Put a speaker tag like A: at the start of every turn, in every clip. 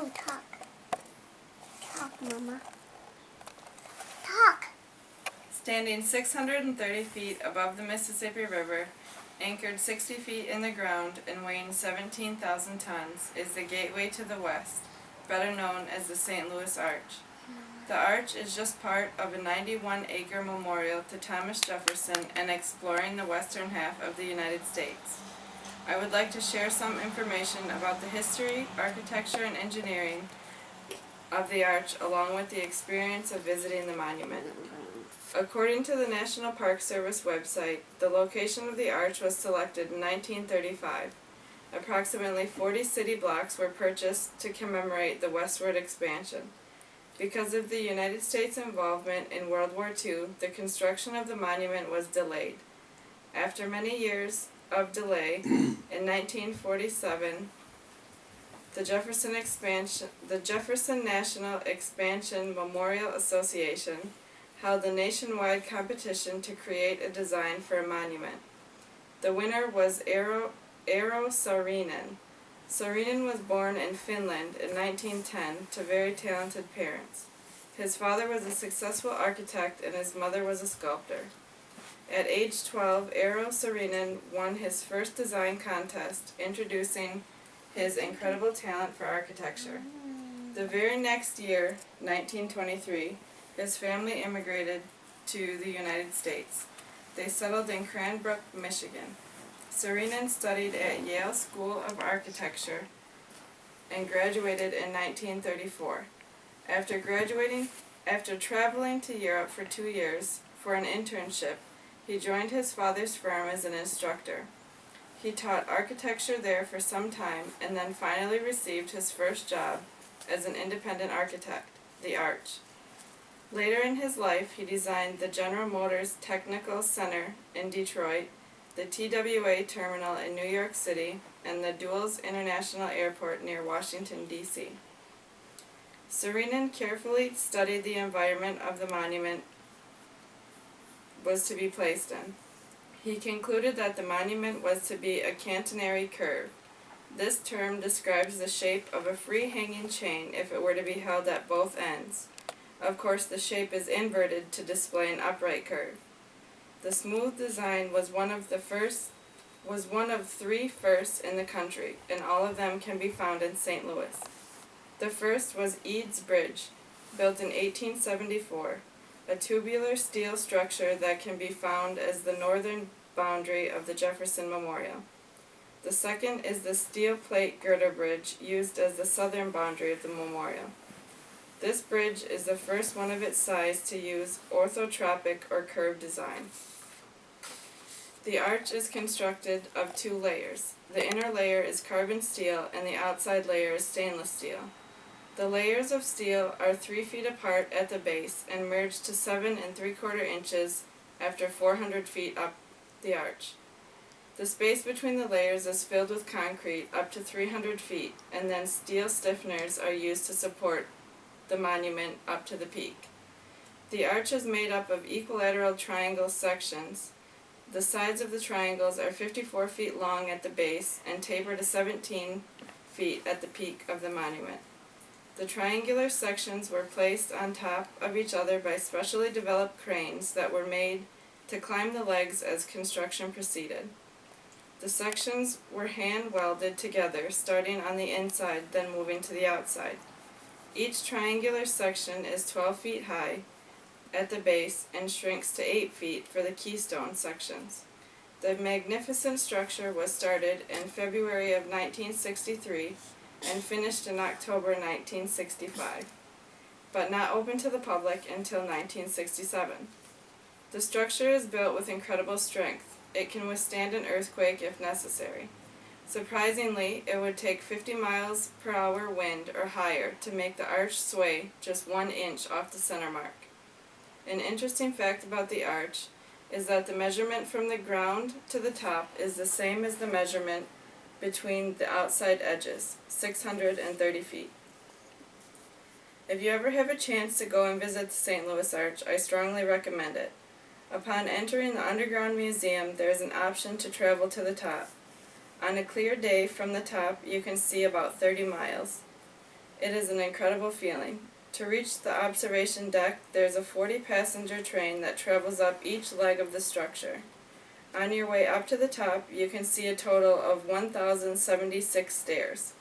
A: No, talk. Talk, Mama. Talk.
B: Standing 630 feet above the Mississippi River, anchored 60 feet in the ground and weighing 17,000 tons, is the gateway to the west, better known as the St. Louis Arch. The arch is just part of a 91-acre memorial to Thomas Jefferson and exploring the western half of the United States. I would like to share some information about the history, architecture, and engineering of the arch, along with the experience of visiting the monument. According to the National Park Service website, the location of the arch was selected in 1935. Approximately 40 city blocks were purchased to commemorate the westward expansion. Because of the United States' involvement in World War II, the construction of the monument was delayed. After many years of delay, in 1947, the Jefferson National Expansion Memorial Association held a nationwide competition to create a design for a monument. The winner was Eero Saarinen. Saarinen was born in Finland in 1910 to very talented parents. His father was a successful architect and his mother was a sculptor. At age 12, Eero Saarinen won his first design contest, introducing his incredible talent for architecture. The very next year, 1923, his family immigrated to the United States. They settled in Cranbrook, Michigan. Saarinen studied at Yale School of Architecture and graduated in 1934. After traveling to Europe for 2 years for an internship, he joined his father's firm as an instructor. He taught architecture there for some time and then finally received his first job as an independent architect, the Arch. Later in his life, he designed the General Motors Technical Center in Detroit, the TWA terminal in New York City, and the Dulles International Airport near Washington, D.C. Saarinen carefully studied the environment of the monument was to be placed in. He concluded that the monument was to be a catenary curve. This term describes the shape of a free-hanging chain if it were to be held at both ends. Of course, the shape is inverted to display an upright curve. The smooth design was one of 3 firsts in the country, and all of them can be found in St. Louis. The first was Eads Bridge, built in 1874, a tubular steel structure that can be found as the northern boundary of the Jefferson Memorial. The second is the steel plate girder bridge used as the southern boundary of the memorial. This bridge is the first one of its size to use orthotropic or curved design. The arch is constructed of 2 layers. The inner layer is carbon steel and the outside layer is stainless steel. The layers of steel are 3 feet apart at the base and merge to 7 3/4 inches after 400 feet up the arch. The space between the layers is filled with concrete up to 300 feet, and then steel stiffeners are used to support the monument up to the peak. The arch is made up of equilateral triangle sections. The sides of the triangles are 54 feet long at the base and taper to 17 feet at the peak of the monument. The triangular sections were placed on top of each other by specially developed cranes that were made to climb the legs as construction proceeded. The sections were hand welded together, starting on the inside, then moving to the outside. Each triangular section is 12 feet high at the base and shrinks to 8 feet for the keystone sections. The magnificent structure was started in February of 1963 and finished in October 1965, but not open to the public until 1967. The structure is built with incredible strength. It can withstand an earthquake if necessary. Surprisingly, it would take 50 miles per hour wind or higher to make the arch sway just 1 inch off the center mark. An interesting fact about the arch is that the measurement from the ground to the top is the same as the measurement between the outside edges, 630 feet. If you ever have a chance to go and visit the St. Louis Arch, I strongly recommend it. Upon entering the underground museum, there is an option to travel to the top. On a clear day from the top, you can see about 30 miles. It is an incredible feeling. To reach the observation deck, there's a 40-passenger train that travels up each leg of the structure. On your way up to the top, you can see a total of 1,076 stairs.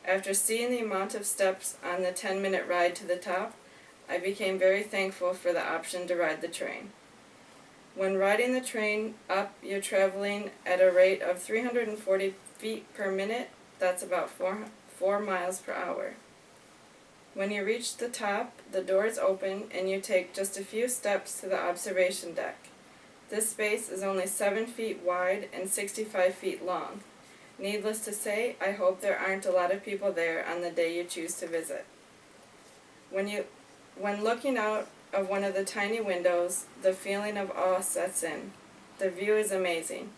B: After seeing the amount of steps on the 10-minute ride to the top, I became very thankful for the option to ride the train. When riding the train up, you're traveling at a rate of 340 feet per minute. That's about 4 miles per hour. When you reach the top, the doors open and you take just a few steps to the observation deck. This space is only 7 feet wide and 65 feet long. Needless to say, I hope there aren't a lot of people there on the day you choose to visit. When looking out of one of the tiny windows, the feeling of awe sets in. The view is amazing.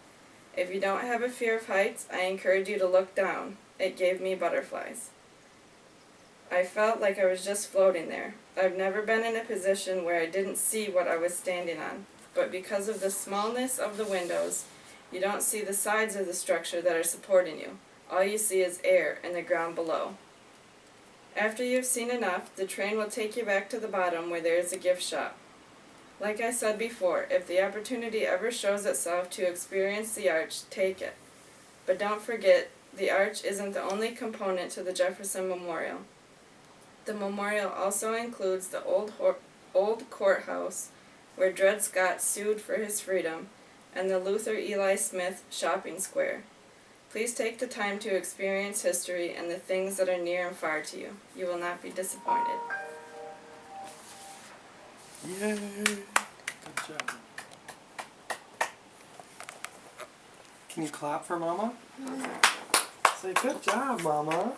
B: If you don't have a fear of heights, I encourage you to look down. It gave me butterflies. I felt like I was just floating there. I've never been in a position where I didn't see what I was standing on, but because of the smallness of the windows, you don't see the sides of the structure that are supporting you. All you see is air and the ground below. After you've seen enough, the train will take you back to the bottom where there is a gift shop. Like I said before, if the opportunity ever shows itself to experience the arch, take it. But don't forget, the arch isn't the only component to the Jefferson Memorial. The memorial also includes the old courthouse where Dred Scott sued for his freedom, and the Luther Eli Smith shopping square. Please take the time to experience history and the things that are near and far to you. You will not be disappointed.
C: Yay! Good job. Can you clap for Mama? Say, good job, Mama.